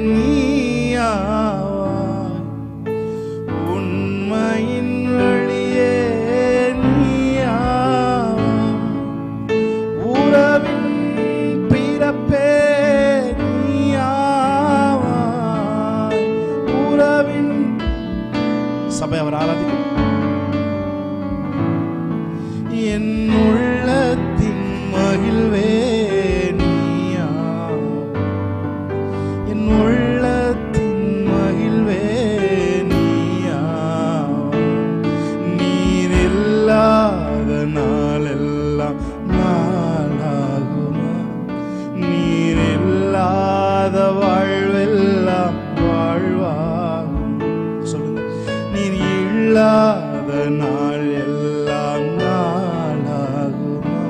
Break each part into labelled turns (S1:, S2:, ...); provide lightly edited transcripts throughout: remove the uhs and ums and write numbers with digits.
S1: நீயாவாய், உண்மையின் வழியே நீயாவாய், உறவின் பிறப்பே நீயாவாய், உறவின் சபை அவர் ஆராதிக்கும். என் உள்ளத்தின் மகிழ்வே நீயாவாய், என் உள்ளத்தின் மகிழ்வே நீயாவாய், நீர் இல்லாத நாளெல்லாம் நாளாகுமா, நீர் இல்லாத வாழ்வெல்லாம் வாழ்வாகும். சொல்லுங்க, நீர் இல்லாத நாள் எல்லாம் நாளாகுமா,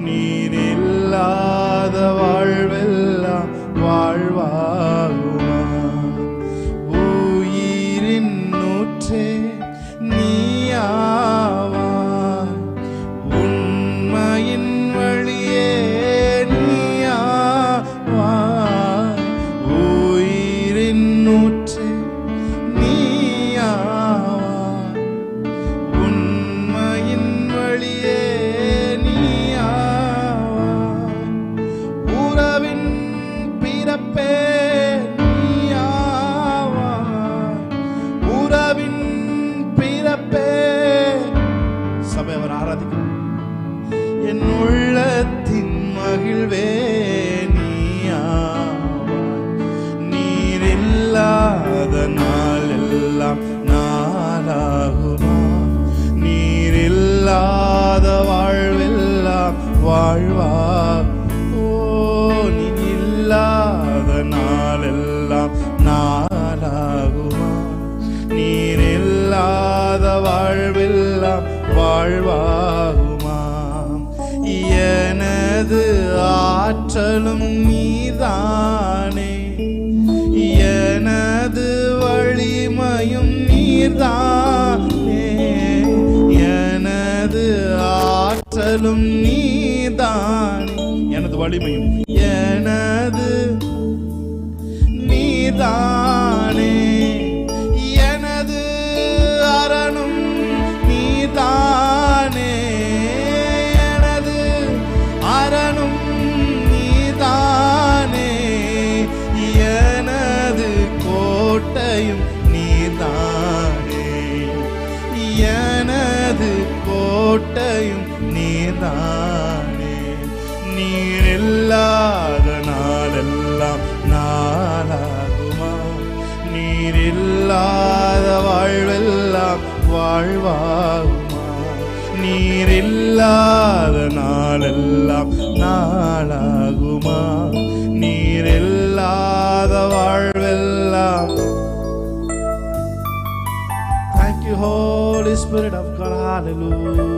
S1: நீர் இல்லாத வாழ்வெல்லாம் வாழ்வாகுமா. உயிரின் நூற்றே நீயாவாய், உண்மையின் வழியே நீயாவாய், உயிரின் நூற்றே நீயாவாய், உண்மையின் வழியே நீயாவாய், உறவின் பிறப்பே நீயாவாய், உறவின் பிறப்பே. சபை அவர் ஆராதிக்கும். என் உள்ளத்தின் மகிழ்வே நீயாவாய், நீர் இல்லாத நாள் எல்லாம் நாளாகுமா, நீர் இல்லாத வாழ்வெல்லாம் வாழ்வார். ஓ, நீர் இல்லாத நாளெல்லாம் நாளாகுமா, நீர் இல்லாத வாழ்வெல்லாம் வாழ்வாகுமா. எனது ஆற்றலும் நீதானே, எனது வலிமையும் நீதானே, எனது ஆற்றலும் நீதானே, எனது வலிமையும் எனது நீதானே, எனது அரணும் நீதானே, எனது அரணும் நீதானே, எனது கோட்டையும் நீதானே, எனது கோட்டையும் நீதானே, நீர் இல்லாத நாளெல்லாம் நாளாகுமா, நீர் இல்லாத வாழ்வெல்லாம் வாழ்வாகுமா, நீர் இல்லாத நாளெல்லாம் நாளாகுமா, நீர் இல்லாத வாழ்வெல்லாம். Thank you, Holy Spirit of God. Hallelujah.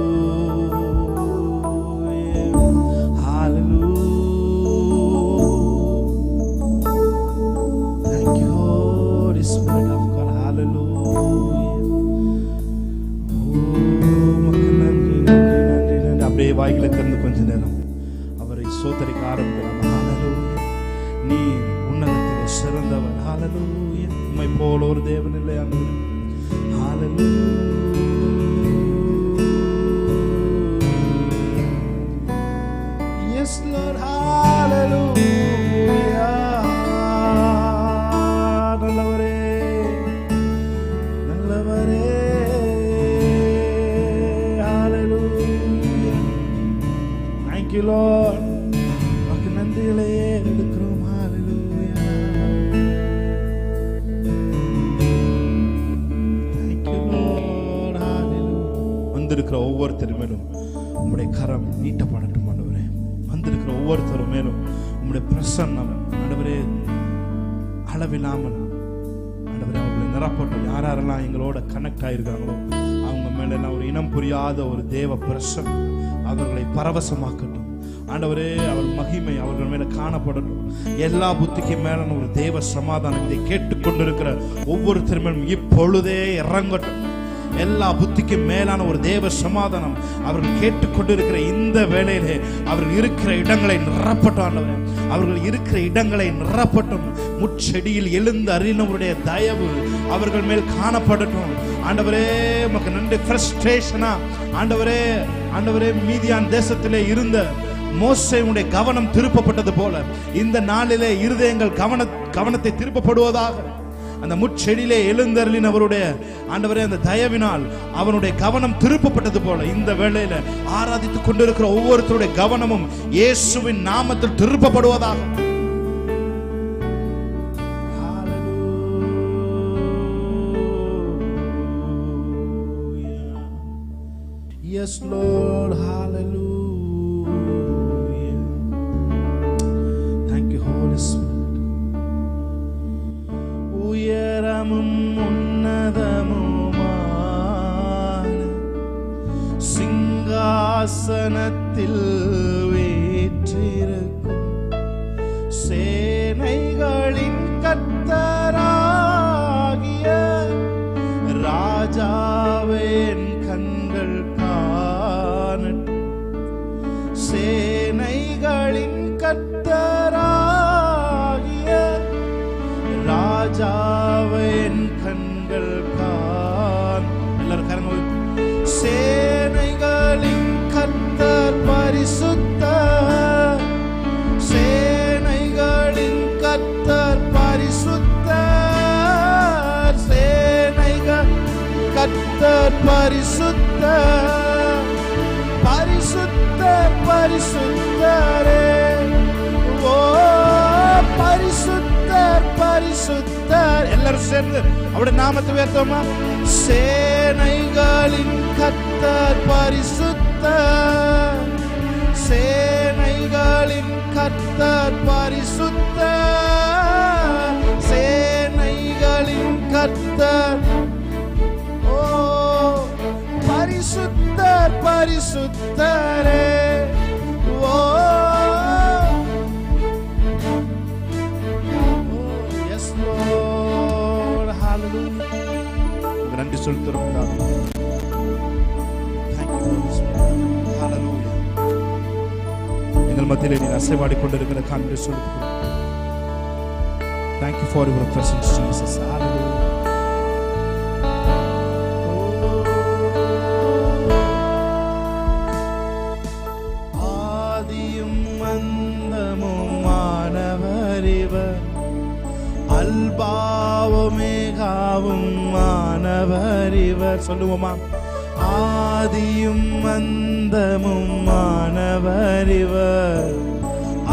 S1: அப்படியே வாய்களை திறந்து கொஞ்ச நேரம் அவரை சோதரிக்க ஆரம்பிக்கலாம். ஹல்லேலூயா, நீர் உன்னதத்திலே சிறந்தவர். ஹல்லேலூயா, உம்மை போல ஒரு தேவன் இல்லை ஆண்டவரே. ஹல்லேலூயா, எஸ் லார்ட். ஹல்லேலூயா, நல்லவரே நல்லவரே. Thank you, Lord. உமக்கு நன்றிகளை எடுக்கிறோம். Hallelujah. Thank you, Lord. Hallelujah. வந்திருக்கிற ஒவ்வொருத்தர் மேலும் உம்முடைய கரம் நீட்டப்படட்டும் ஆண்டவரே. வந்திருக்கிற ஒவ்வொருத்தர் மேலும் உம்முடைய பிரசன்னம் ஆண்டவரே அளவில்லாமல் ஆண்டவரே அவர்களை நிரப்பட்டும். யாரெல்லாம் எங்களோட கனெக்ட் ஆயிருக்காங்களோ அவங்க மேல எல்லாம் ஒரு இனம் புரியாத ஒரு தேவ பிரசன்னம் அவர்களை பரவசமாக்கட்டும் ஆண்டவரே. அவர் மகிமை அவர்கள் மேல காணப்படட்டும். எல்லா புத்திக்கு மேல ஒரு தேவ சமாதானம் இதை கேட்டுக்கொண்டிருக்கிற ஒவ்வொருத்தர் மேலும் இப்பொழுதே இறங்கட்டும். எல்லா புத்திக்கும் மேலான ஒரு தேவ சமாதானம் அவர்கள் கேட்டுக்கொண்டிருக்கிற இந்த வேளையிலே அவர்கள் இருக்கிற இடங்களை நிரப்பட்டும் ஆண்டவரே. அவர்கள் இருக்கிற இடங்களை நிரப்பட்டும். முச்செடியில் எழுந்து அருளினவருடைய தயவு அவர்கள் மேல் காணப்படட்டும் ஆண்டவரே. உமக்கு நன்றி. ஃப்ரஸ்ட்ரேஷனா ஆண்டவரே, ஆண்டவரே, மீதியான் தேசத்திலே இருந்த மோசேயுடைய கவனம் திருப்பப்பட்டது போல இந்த நாளிலே இருதயங்கள் கவனத்தை திருப்பப்படுவதாக. அந்த முச்செடியிலே எழுந்தருளினவருடைய ஆண்டவரே அந்த தயவினால் அவனுடைய கவனம் திருப்பப்பட்டது போல இந்த வேளையில ஆராதித்துக் கொண்டிருக்கிற ஒவ்வொருத்தருடைய கவனமும் இயேசுவின் நாமத்தில் திருப்பப்படுவதாக. Yes, Lord, hallelujah. Thank you, Holy Spirit. உயரமும் உன்னதமுமான சிங்காசனத்தில் வீற்றிருக்கும் சேனைகளின் கர்த்தராகிய ராஜாவின் கண்கள் காணட்டும். சேனைகளின் கர்த்தராகிய ராஜாவின் கண்கள் காண். எல்லாரும் கரங்கள். சேனைகளின் கர்த்தர் பரிசுத்தர், சேனைகளின் கர்த்தர் பரிசுத்தர், சேனைகள் கர்த்தர் பரிசுத்தர், பரிசுத்தர் பரிசுத்தரே. ஓ பரிசுத்தர் பரிசுத்தர். எல்லாரும் சேர்ந்து அவருடைய நாமத்தை உயர்த்துவோமா? சேனைகளின் கர்த்தர் பரிசுத்தர், சேனைகளின் கர்த்தர் பரிசுத்தர், சேனைகளின் கர்த்தர். ஓ பரிசுத்தர் பரிசுத்தரே. ஓ நன்றி சொல்கிறோம். எங்கள் மத்தியிலே நீ அசைவாடி கொண்டிருக்கிற காண்பை சொல்கிறோம். Thank you for your presence, Jesus. Hallelujah. ஆதியும் அந்தமுமானவர் இவர், அல்பாவுமேகாவும் மானவர் இவர். சொல்லுவோமா? ஆதியும் அந்தமும் மானவர் இவர்,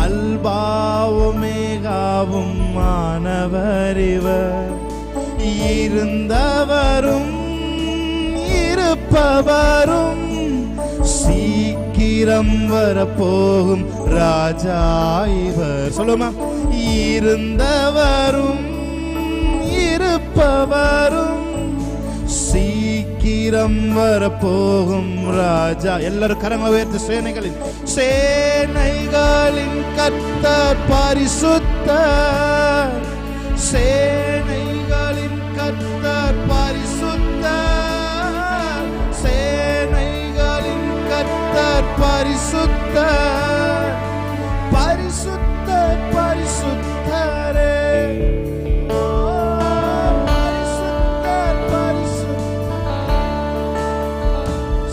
S1: அல்பாவுமேகாவும் மானவர் இவர். இருந்தவரும் இருப்பவரும் சீக்கிரம் வரப்போகும் ராஜா இவர். சொல்லுமா? இருந்தவரும் இருப்பவரும் சீக்கிரம் வரப்போகும் ராஜா. எல்லாரும் கரங்களை உயர்த்தி. சேனைகளின் சேனைகளின் கர்த்தர் பரிசுத்தர், சேனைகளின் கர்த்தர் பரிசுத்தர், சேனைகளின் கர்த்தர் பரிசுத்தர், பரிசுத்தர் பரிசுத்தரே. பரிசுத்தர் பரிசுத்தர்.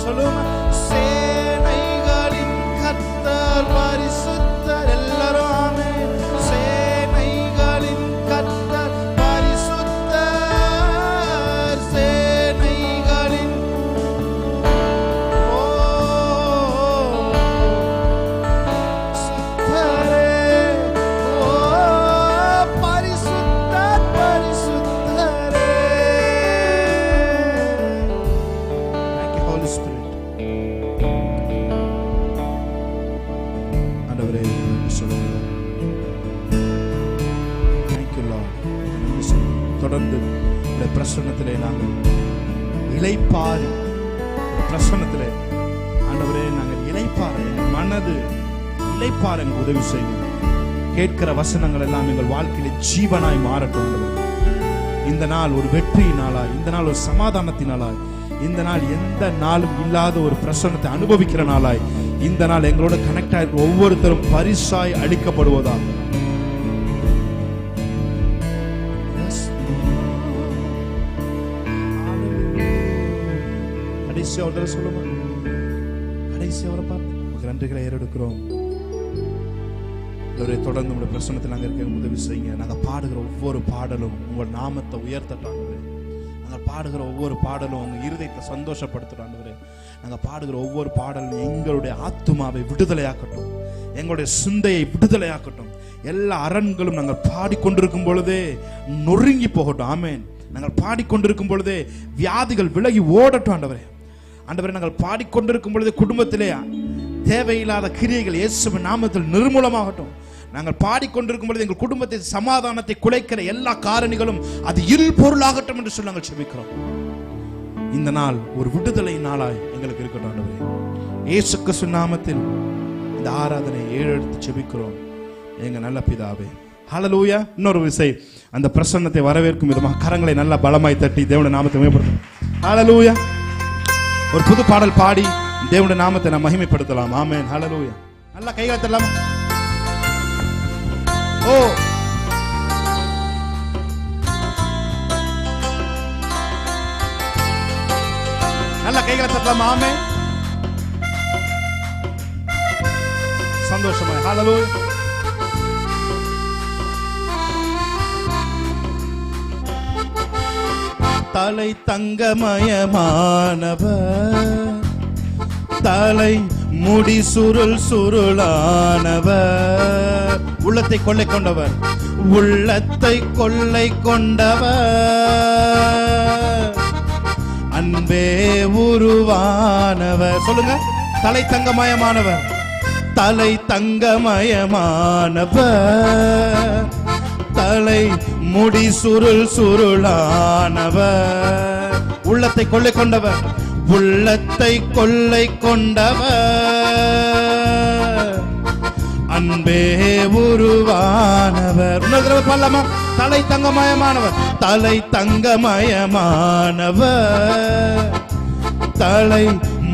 S1: சொல்லுமா? சேனைகளின் கர்த்தர் பரிசுத்தர். எல்லாரும் ஆமென். சேனைகளின் கர்த்தர் பரிசுத்தர், சேனைகளின். ஓ தொடர்ந்து பிரசன்னத்திலே நாங்கள் இளைப்பாரி, பிரசன்னத்திலே ஆண்டவரே நாங்கள் இளைப்பார, மனது இளைப்பார எங்களுக்கு உதவி செய்யும். கேட்கிற வசனங்கள் எல்லாம் எங்கள் வாழ்க்கையில ஜீவனாய் மாறட்டும். இந்த நாள் ஒரு வெற்றி நாளாய், இந்த நாள் ஒரு சமாதானத்தினாலாய், இந்த நாள் எந்த நாளும் இல்லாத ஒரு பிரசன்னத்தை அனுபவிக்கிற நாளாய் இந்த நாள் எங்களோட கனெக்ட் ஆயிருக்கிற ஒவ்வொருத்தரும் பரிசாய் அளிக்கப்படுவதா. கடைசி அவரை சொல்லுமா, கடைசி அவரை பார்த்து நமக்கு நன்றிகளை ஏறெடுக்கிறோம். தொடர்ந்து உங்களுடைய பிரசன்னத்தில் நாங்கள் இருக்க உதவி செய்யுங்க. நாங்கள் பாடுகிற ஒவ்வொரு பாடலும் உங்கள் நாமத்தை உயர்த்தட்டாங்க. நாங்கள் பாடுகிற ஒவ்வொரு பாடலும் உங்கள் இருதயத்தை சந்தோஷப்படுத்துறாங்க. நாங்கள் பாடுகிற ஒவ்வொரு பாடலும் எங்களுடைய ஆத்துமாவை விடுதலையாக்கட்டும், எங்களுடைய சிந்தையை விடுதலையாக்கட்டும். எல்லா அரண்களும் நாங்கள் பாடிக்கொண்டிருக்கும் பொழுதே நொறுங்கி போகட்டும். ஆமேன். நாங்கள் பாடிக்கொண்டிருக்கும் பொழுதே வியாதிகள் விலகி ஓடட்டும். ஆண்டவரே, ஆண்டவரே, நாங்கள் பாடிக்கொண்டிருக்கும் பொழுது குடும்பத்திலே தேவையில்லாத கிரியைகள் இயேசுவின் நாமத்தில் நிர்மூலமாகட்டும். நாங்கள் பாடிக்கொண்டிருக்கும் பொழுது எங்கள் குடும்பத்தின் சமாதானத்தை குலைக்கிற எல்லா காரணிகளும் அது இல் பொருளாகட்டும் என்று சொல்லி நாங்கள் செபிக்கிறோம். இந்த நாள் ஒரு விடுதலை நாளாய் எங்களுக்கு இருக்கட்டும். ஆண்டவரே, இயேசு கிறிஸ்து நாமத்தில் இந்த ஆராதனை ஏறெடுத்து செபிக்கிறோம் எங்க நல்ல பிதாவே. ஹல்லேலூயா. இன்னொரு விசை அந்த பிரசன்னத்தை வரவேற்கும் விதமாக கரங்களை நல்லா பலமாய் தட்டி தேவனுடைய நாமத்தை மேம்படுத்தும். ஹல்லேலூயா. ஒரு புது பாடல் பாடி தேவனுடைய நாமத்தை நாம் மகிமைப்படுத்தலாம். ஆமென். ஹல்லேலூயா. நல்லா கைகளை தட்டலாம். ஓ, நல்ல கைகளை தட்டலாம். ஆமென். சந்தோஷமாய். ஹல்லேலூயா. தலை தங்கமயமானவர், தலை முடி சுருள் சுருளானவர், உள்ளத்தை கொள்ளை கொண்டவர், உள்ளத்தை கொள்ளை கொண்டவர், அன்பே உருவானவர். சொல்லுங்க. தலை தங்கமயமானவர், தலை தங்கமயமானவர், தலை முடி சுருள் சுருளானவர், உள்ளத்தை கொள்ளை கொண்டவர், உள்ளத்தை கொள்ளை கொண்டவர், அன்பே உருவானவர். பாடலாமா? தலை தங்கமயமானவர், தலை தங்கமயமானவர், தலை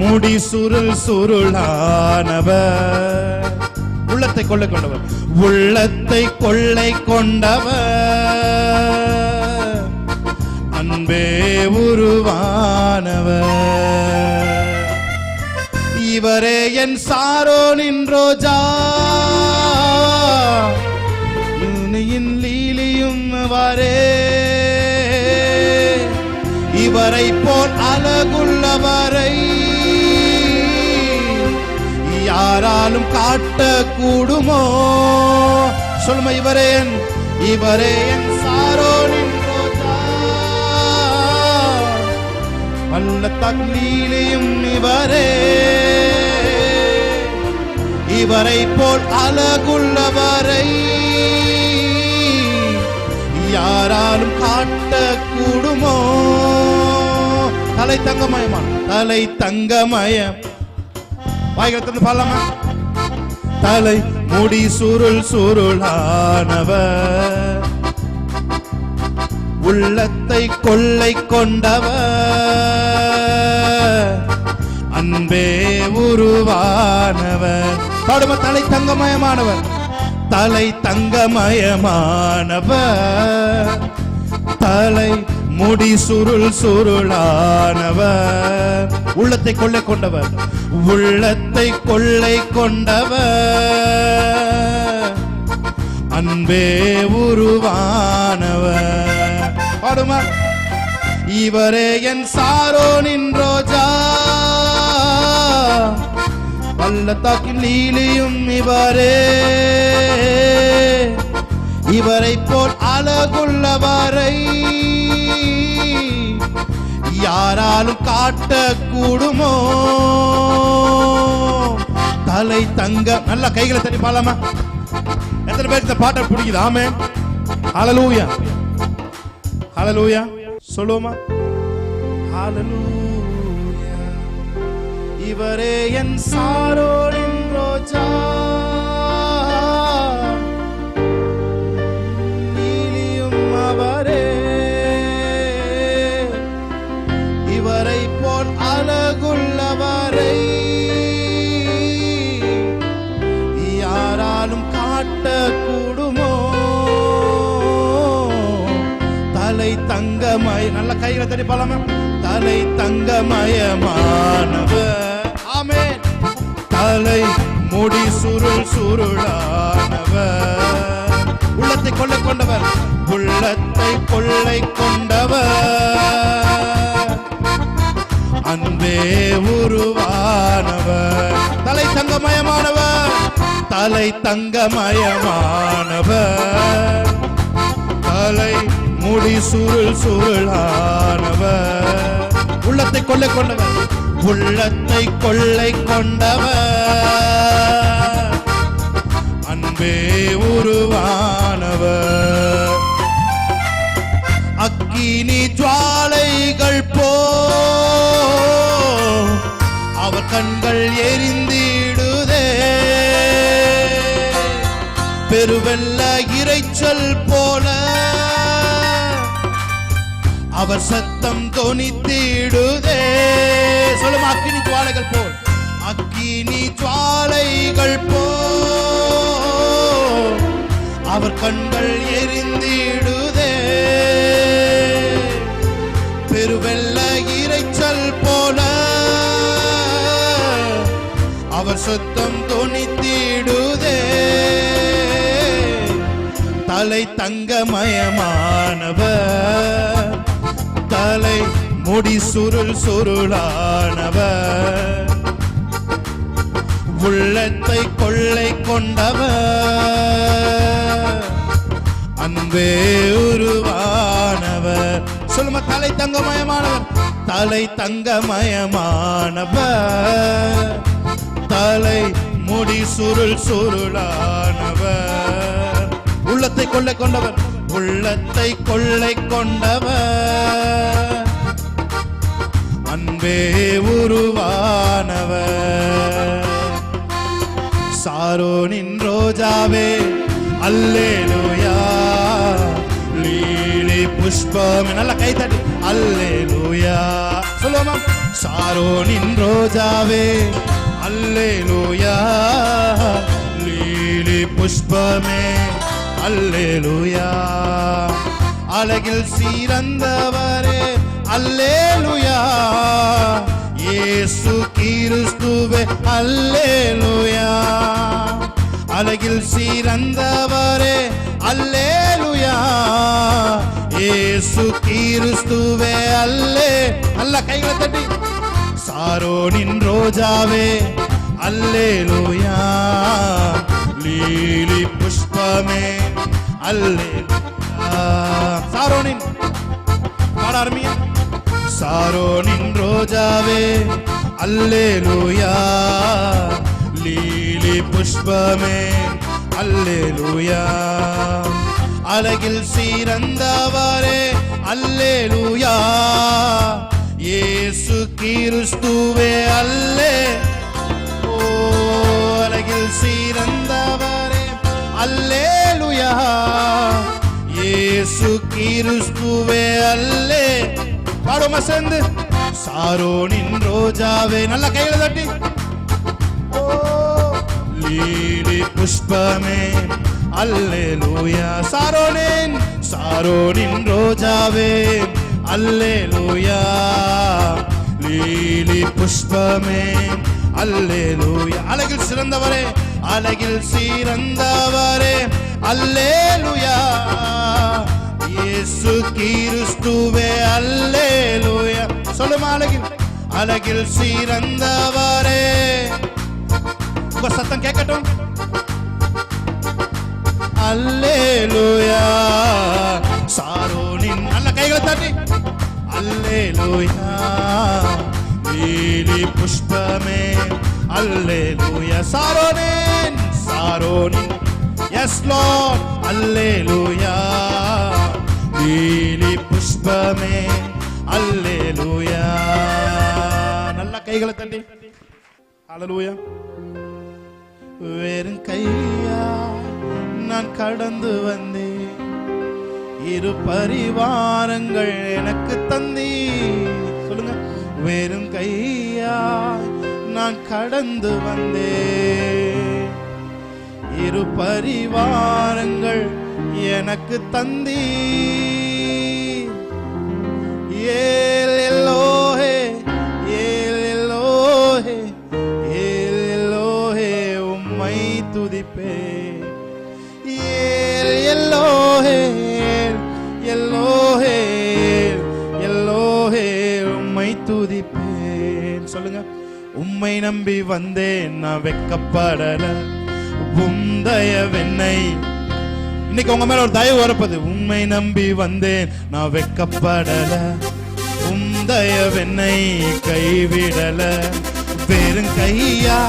S1: முடி சுருள் சுருளானவர், உள்ளத்தை கொள்ளை கொண்டவர், உள்ளத்தை கொள்ளை கொண்டவர், அன்பே உருவானவர். இவரே என் சாரோனின் ரோஜா, நுனியின் லீலியும் அவரே, இவரை போல் அழகுள்ளவரை யாராலும் காட்ட கூடுமோ? சொல்லுமா. இவரே என் சாரோனின் ரோஜா, பள்ளத்தாக்கு லீலியும் இவரே, இவரை போல் அழகுள்ளவரை யாராலும் காட்ட கூடுமோ? தலை தங்கமயமான, தலை தங்கமயம். வாய்களை பாடலாமா? தலை முடி சுருள் சுருளானவர், உள்ளத்தை கொள்ளை கொண்டவர், அன்பே உருவானவர். பாடுமா. தலை தங்கமயமானவர், தலை தங்கமயமானவர், தலை முடி சுருள் சுருளானவர், உள்ளத்தை கொள்ளை கொண்டவர், உள்ளத்தை கொள்ளை கொண்டவர், அன்பே உருவானவர். பாடுமா. இவரே என் சாரோனின் ரோஜா, பள்ளத்தாக்கின் லீலியும் இவரே, இவரை போல் அழகுள்ளவரை யாராலும் காட்ட கூடுமோ? தலை தங்க. நல்ல கைகளை தட்டி பாடலாமா? எத்தனை பேருக்கு இந்த பாட்டை பிடிக்குது? ஆமென். ஹல்லேலூயா. ஹல்லேலூயா. சொல்லுவோமா? ஹல்லேலூயா. இவரே என் சாரோனின் ரோஜா, அவரே, இவரை போல் தங்கமய, நல்ல கைகளை தட்டி பாலாமா. தலை தங்கமயமானவர், ஆமென். தலை முடி சுருள் சுருளானவர், உள்ளத்தை கொள்ளை கொண்டவர், உள்ளத்தை கொள்ளை கொண்டவர், அன்பே உருவானவர். தலை தங்கமயமானவர், தலை தங்கமயமானவர், தலை முடி சுருள் சுருளானவர், உள்ளத்தை கொள்ளை கொண்டவர், உள்ளத்தை கொள்ளை கொண்டவர், அன்பே உருவானவர். அக்கினி ஜுவாலைகள் போ அவர் கண்கள் எரிந்திடுதே, பெருவெல்ல இரைச்சல் போல அவர் சத்தம் தொனித்திடுதே. சொல்லும் அக்கினி ஜுவாலைகள் போல், அக்கினி ஜுவாலைகள் போல் அவர் கண்கள் எரிந்திடுதே, பெருவெல்ல இரைச்சல் போல அவர் சத்தம் தொனித்திடுதே. தலை தங்கமயமானவர், தலை முடி சுருள் சுருளானவர், உள்ளத்தை கொள்ளை கொண்டவர், அன்பே உருவானவர். சொல்லுமா, தலை தங்கமயமானவர், தலை தங்கமயமானவர், தலை முடி சுருள் சுருளானவர், உள்ளத்தை கொள்ளை கொண்டவர், உள்ளத்தை கொள்ளை கொண்டவர், அன்பே உருவானவர். சாரோனின் ரோஜாவே அல்லேலூயா, லீலி புஷ்பம், நல்ல கை தட்டி அல்லேலூயா சொல்லுவோமா. சாரோனின் ரோஜாவே அல்லேலூயா, லீலி புஷ்பமே அல்லேலூயா, அழகில் சிறந்தவரே அல்லேலூயா, இயேசு கிறிஸ்துவே அல்லேலூயா, அழகில் சிறந்தவரே அல்லேலூயா, இயேசு கிறிஸ்துவே அல்லே. நல்ல கைகளை தட்டி. சாரோனின் ரோஜாவே அல்லேலூயா, லீலி புஷ்பமே அல்லேலூயா. சாரோனின் பாடார்மியா. சாரோனின் ரோஜாவே அல்லேலூயா, லீலி புஷ்பமே அல்லேலூயா, அழகில் சிறந்தவரே அல்லேலூயா, இயேசு கிறிஸ்துவே அல்லே. ஓ, அழகில் சிறந்தவரே அல்லேலூயா, இயேசு கிறிஸ்துவே அல்லே. பாடுமா சேர்ந்து. சாரோனின் ரோஜாவே, நல்ல கையில தட்டி. ஓ, லீலி புஷ்பமே அல்லேலூயா. சாரோனின் ரோஜாவே அல்லேலூயா, லீலி புஷ்பமே அல்லேலூயா, அழகில் சிறந்தவரே, அழகில் சிறந்தவரே அல்லேலூயா, இயேசு கிறிஸ்துவே அல்லேலூயா. சொல்லுமா, அழகில் சிறந்தவரே. உங்க சத்தம் கேட்கட்டும். அல்லேலூயா. சாரோனின், நல்ல கைகளை தட்டி. அல்லேலூயா, லீலி புஷ்பமே அல்லேலூயா. சாரோனின் எஸ் லார்ட் அல்லேலூயா, லீலி புஷ்பமே அல்லேலூயா. நல்ல கைகளை தட்டி. அல்லேலூயா. வெறும் கையா நான் கடந்து வந்தேன், இரு பரிவாரங்கள் எனக்கு தந்தீ. சொல்லுங்க. வெறும் கையா நான் கடந்து வந்தேன், இரு பரிவாரங்கள் எனக்கு தந்தீ. துதிப்பேன். சொல்லுங்க. உம்மை நம்பி வந்தேன் நான் வெட்கப்படல, உம் தயவென்னை. இன்னைக்கு உங்க மேல ஒரு தயவு வரப்போது. உம்மை நம்பி வந்தேன் நான் வெட்கப்படல, உம் தயவென்னை கைவிடல. வெறும் கையா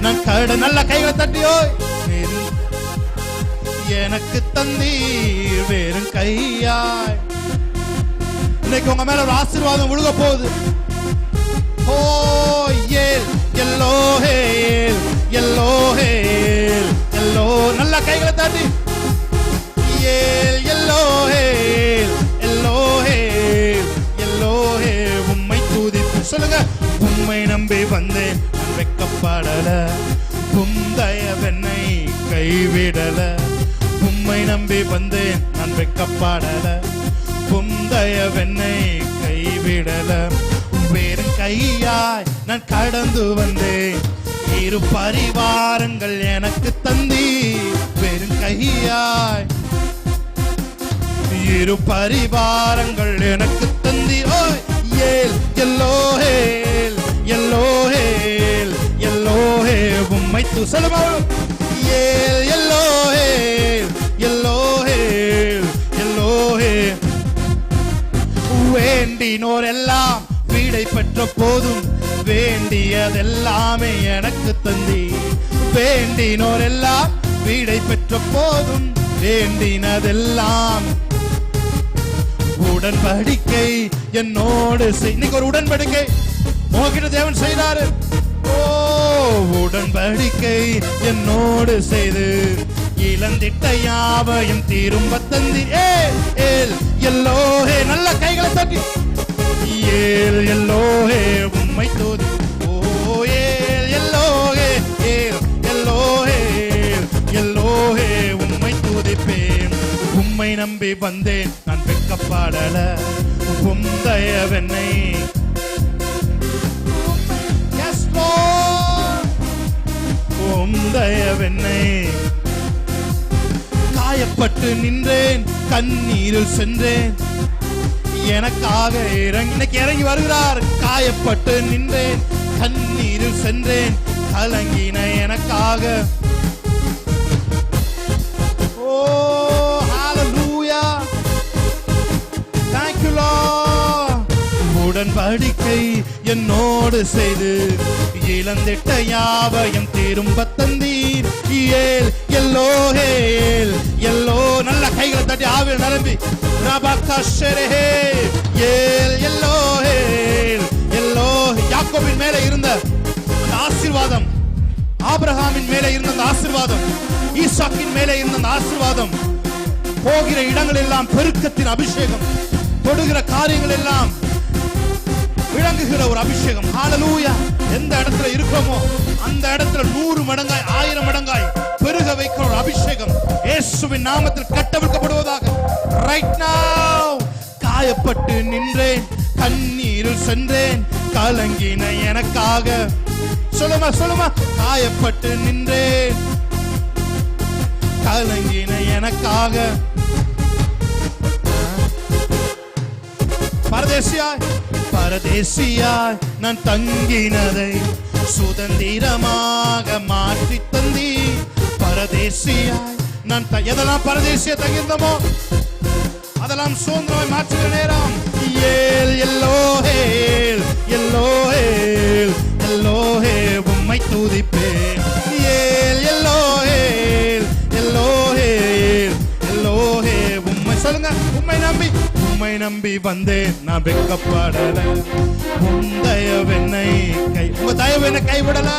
S1: நான் நல்ல கைகளை தட்டியோ எனக்கு தந்தீர் வெறும் கையாய். இன்னைக்கு உங்க மேல ஒரு ஆசீர்வாதம் விழுக போகுது. ஓ ஏல் எல்லோஹேல் எல்லோஹேல் எல்லோ. நல்ல கைகளை தட்டி ஏல் எல்லோஹேல் எல்லோஹேல் எல்லோஹே. உம்மை துதிப்பு. சொல்லுங்க. உம்மை நம்பி வந்தேன் நான் வெட்கப்படல, உம் தயவென்னை கைவிடல. உம்மை நம்பி வந்தேன் நான் வெட்கப்படல, உம் தயவென்னை கைவிடல. வேறு கையாய் நான் கடந்து வந்தேன், இரு பரிவாரங்கள் எனக்கு தந்தி. வேறு கையாய் இரு பரிவாரங்கள் எனக்கு தந்தி. ஓய் ஏல் எல்லோஹேல் எல்லோஹேல் எல்லோஹே. உம்மை துசலமா ஏல் எல்லோஹேல் எல்லோஹேல் எல்லோஹே. வேண்டினோர் எல்லாம் வீடை பெற்ற போதும், வேண்டியதெல்லாமே எனக்கு தந்தி. வேண்டினோர் எல்லாம் வீடை பெற்ற போதும், வேண்டினதெல்லாம். உடன்படிக்கை என்னோடு இன்னைக்கு ஒரு உடன்படிக்கை உங்ககிட்ட தேவன் செய்தாரு. ஓ உடன்படிக்கை என்னோடு செய்து இழந்திட்ட யாவையும் திரும்ப தந்தி. ஏல் எல்லோஹே. நல்ல கைகளை தட்டி ஏல் எல்லோஹே. உம்மை தோதி. ஓ ஏல் எல்லோஹே ஏல் எல்லோஹே எல்லோஹே. உம்மை துதிப்பேன். உம்மை நம்பி வந்தேன் நான் வெட்கப்படல, உம் தயவென்னை. உம் தயவென்னை. காயப்பட்டு நின்றேன், கண்ணீரில் சென்றேன், எனக்காக இன்னைக்கு இறங்கி வருகிறார். காயப்பட்டு நின்றேன், கண்ணீரில் சென்றேன், கலங்கின எனக்காக. ஓ ஹalleluya. Thank you Lord. உடன்படிக்கை என்னோடு செய்து இழந்திட்ட யாவையும் திரும்ப தந்தீர். ஏல் எல்லோஹேல் எல்லோ. நல்ல கைகளை தட்டி ஆவியில் நிரம்பி ரபகஷரஹே. ஏல் எல்லோஹேல் எல்லோ. யாக்கோபின் மேலே இருந்த அந்த ஆசீர்வாதம், ஆபிரகாமின் மேலே இருந்த அந்த ஆசீர்வாதம், ஈசாக்கின் மேலே இருந்த அந்த ஆசீர்வாதம், போகிற இடங்கள் எல்லாம் பெருக்கத்தின் அபிஷேகம், தொடுகிற காரியங்கள் எல்லாம் விளங்குகிற ஒரு அபிஷேகம். ஹalleluya. எந்த இடத்துல இருக்கோமோ அந்த இடத்துல 100 மடங்காய் 1000 மடங்காய் பெருக வைக்கிற ஒரு அபிஷேகம் இயேசுவின் நாமத்தில் கட்டவிழ்க்கப்படுவதாக. Right now. காயப்பட்டு நின்றேன், கண்ணீரில் சென்றேன், கலங்கின எனக்காக. சொல்லுமா சொல்லுமா. காயப்பட்டு நின்றேன், கலங்கின எனக்காக. பரதேசியாய் பரதேசியாய் நான் தங்கினதை சுதந்திரமாக மாற்றி தந்தி. பரதேசியாய் நான் எதெல்லாம் பரதேசியா தங்கியிருந்தோமோ அதெல்லாம் சுதந்திரமாய் மாற்றுகிற நேரம். ஏல் எல்லோஹேல் எல்லோஹேல் எல்லோஹே. உம்மை துதிப்பேன். ஏல் எல்லோஹேல் எல்லோஹேல் எல்லோஹே. உம்மை. சொல்லுங்க. உம்மை நம்பி உம்மை நம்பி வந்தேன் நான் வெட்கப்படல, உம் தயவென்னை உங்க தயவு என்ன கைவிடல.